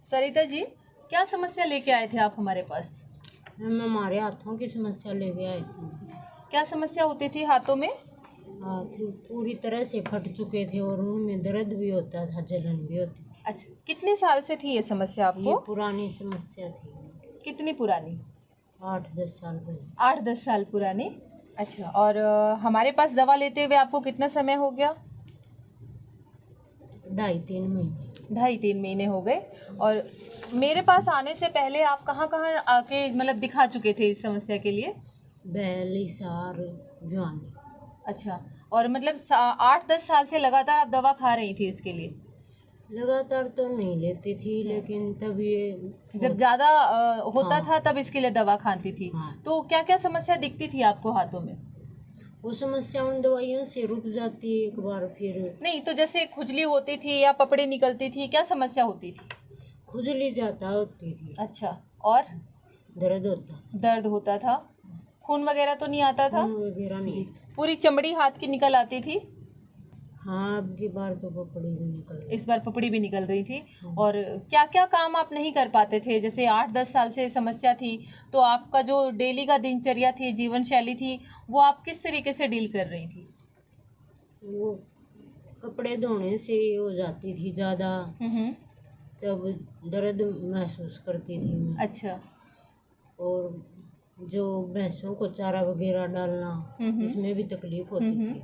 सरिता जी, क्या समस्या लेके आए थे आप हमारे पास? हम हमारे हाथों की समस्या लेके आए थे। क्या समस्या होती थी हाथों में? हाथ पूरी तरह से फट चुके थे और उनमें दर्द भी होता था, जलन भी होती थी। अच्छा, कितने साल से थी ये समस्या ये आपको? पुरानी समस्या थी, कितनी पुरानी? 8-10 साल पहले। 8-10 साल पुरानी। अच्छा, और हमारे पास दवा लेते हुए आपको कितना समय हो गया? 2.5-3 महीने। 2.5-3 महीने हो गए। और मेरे पास आने से पहले आप कहाँ कहाँ आके मतलब दिखा चुके थे इस समस्या के लिए? बैल, हिसार, भिवानी। अच्छा, और मतलब 8-10 साल से लगातार आप दवा खा रही थी इसके लिए? लगातार तो नहीं लेती थी, लेकिन तब ये जब ज़्यादा होता हाँ। था तब इसके लिए दवा खाती थी। हाँ। तो क्या क्या समस्या दिखती थी आपको हाथों में? वो समस्या उन दवाइयों से रुक जाती है एक बार, फिर नहीं तो जैसे खुजली होती थी या पपड़ी निकलती थी, क्या समस्या होती थी? खुजली ज़्यादा होती थी, अच्छा, और दर्द होता, दर्द होता था? खून वगैरह तो नहीं आता था? खून वगैरह नहीं। पूरी चमड़ी हाथ की निकल आती थी? हाँ, अब की बार तो पपड़ी भी निकल गई। इस बार पपड़ी भी निकल रही थी। और क्या क्या काम आप नहीं कर पाते थे? जैसे 8-10 साल से समस्या थी, तो आपका जो डेली का दिनचर्या थी, जीवन शैली थी, वो आप किस तरीके से डील कर रही थी? वो कपड़े धोने से ही हो जाती थी ज़्यादा, तब दर्द महसूस करती थी मैं। अच्छा। और जो भैंसों को चारा वगैरह डालना, इसमें भी तकलीफ होती थी।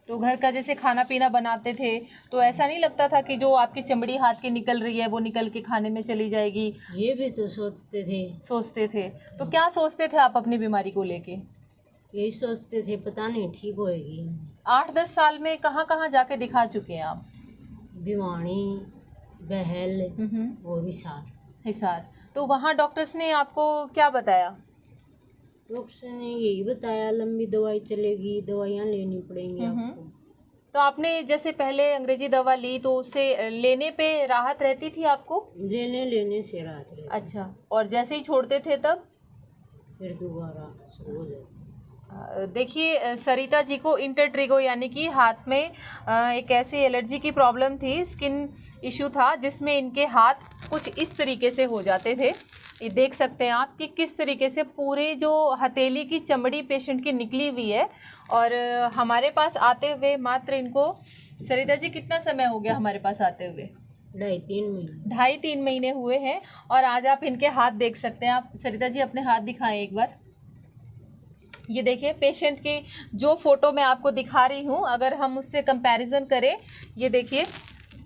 तो घर का जैसे खाना पीना बनाते थे, तो ऐसा नहीं लगता था कि जो आपकी चमड़ी हाथ की निकल रही है वो निकल के खाने में चली जाएगी? ये भी तो सोचते थे। सोचते थे? तो क्या सोचते थे आप अपनी बीमारी को लेके? यही सोचते थे, पता नहीं ठीक होएगी। 8-10 साल में कहाँ कहाँ जाके दिखा चुके हैं आप? भिवानी, बहल और हिसार। हिसार। तो वहाँ डॉक्टर्स ने आपको क्या बताया? डॉक्टर ने यही बताया, लंबी दवाई चलेगी, दवाइयाँ लेनी पड़ेंगी आपको। तो आपने जैसे पहले अंग्रेजी दवा ली तो उससे लेने पे राहत रहती थी आपको? लेने से राहत रहती, अच्छा, और जैसे ही छोड़ते थे तब? फिर दोबारा शुरू हो जाती। देखिए, सरिता जी को इंटरट्रिगो यानी कि हाथ में एक ऐसी एलर्जी की प्रॉब्लम थी, स्किन इशू था, जिसमें इनके हाथ कुछ इस तरीके से हो जाते थे। ये देख सकते हैं आप कि किस तरीके से पूरे जो हथेली की चमड़ी पेशेंट की निकली हुई है। और हमारे पास आते हुए मात्र इनको, सरिता जी कितना समय हो गया हमारे पास आते हुए? 2.5-3 महीने। 2.5-3 महीने हुए हैं। और आज आप इनके हाथ देख सकते हैं। आप सरिता जी अपने हाथ दिखाएं एक बार। ये देखिए, पेशेंट की जो फ़ोटो मैं आपको दिखा रही हूँ, अगर हम उससे कंपैरिजन करें, ये देखिए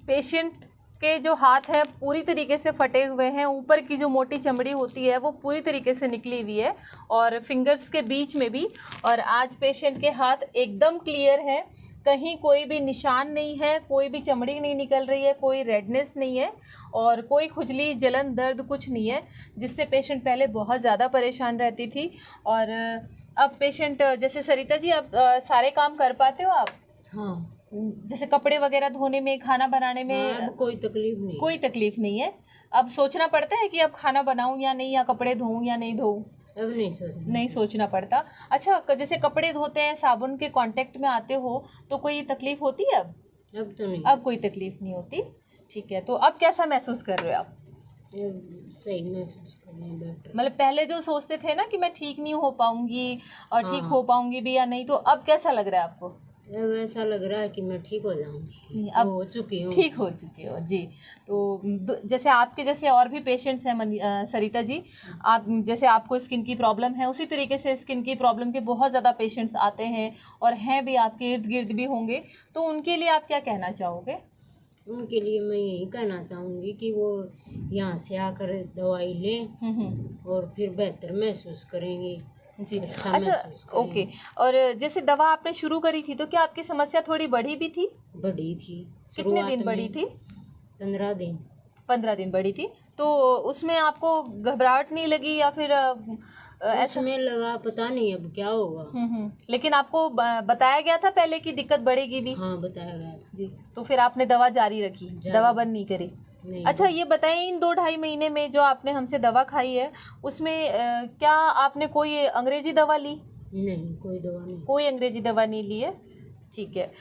पेशेंट के जो हाथ हैं पूरी तरीके से फटे हुए हैं, ऊपर की जो मोटी चमड़ी होती है वो पूरी तरीके से निकली हुई है, और फिंगर्स के बीच में भी। और आज पेशेंट के हाथ एकदम क्लियर है, कहीं कोई भी निशान नहीं है, कोई भी चमड़ी नहीं निकल रही है, कोई रेडनेस नहीं है, और कोई खुजली, जलन, दर्द कुछ नहीं है, जिससे पेशेंट पहले बहुत ज़्यादा परेशान रहती थी। और अब पेशेंट, जैसे सरिता जी, अब सारे काम कर पाते हो आप? हाँ, जैसे कपड़े वगैरह धोने में, खाना बनाने में? अब कोई तकलीफ नहीं। कोई तकलीफ नहीं है। अब सोचना पड़ता है कि अब खाना बनाऊं या नहीं, या कपड़े धोऊं या नहीं धोऊं? अब नहीं सोचना पड़ता। अच्छा, जैसे कपड़े धोते हैं, साबुन के कांटेक्ट में आते हो, तो कोई तकलीफ होती है अब? अब तो नहीं। अब कोई तकलीफ नहीं होती। ठीक है, तो अब कैसा महसूस कर रहे हो आप? सही महसूस कर रहे हैं डॉक्टर। मतलब पहले जो सोचते थे ना कि मैं ठीक नहीं हो पाऊंगी और ठीक हाँ। हो पाऊंगी भी या नहीं, तो अब कैसा लग रहा है आपको? अब ऐसा लग रहा है कि मैं ठीक हो जाऊंगी। अब हो चुकी हूँ। ठीक हो चुकी हो जी। तो जैसे आपके जैसे और भी पेशेंट्स हैं सरिता जी, आप जैसे आपको स्किन की प्रॉब्लम है, उसी तरीके से स्किन की प्रॉब्लम के बहुत ज़्यादा पेशेंट्स आते हैं, और हैं भी, आपके इर्द गिर्द भी होंगे। तो उनके लिए आप क्या कहना चाहोगे? उनके लिए मैं यही कहना चाहूँगी कि वो यहाँ से आकर दवाई लें और फिर बेहतर महसूस करेंगे जी। अच्छा अच्छा, महसूस करेंगे। ओके। और जैसे दवा आपने शुरू करी थी, तो क्या आपकी समस्या थोड़ी बढ़ी भी थी? बढ़ी थी। कितने दिन बढ़ी थी? 15 दिन। 15 दिन बढ़ी थी। तो उसमें आपको घबराहट नहीं लगी या फिर ऐसा? उसमें लगा पता नहीं अब क्या होगा। लेकिन आपको बताया गया था पहले कि दिक्कत बढ़ेगी भी? हाँ, बताया गया था जी। तो फिर आपने दवा जारी रखी, दवा बंद नहीं करी? नहीं। अच्छा, ये बताइए, इन 2-2.5 महीने में जो आपने हमसे दवा खाई है, उसमें क्या आपने कोई अंग्रेजी दवा ली? नहीं, कोई दवा नहीं। कोई अंग्रेजी दवा नहीं ली है। ठीक है।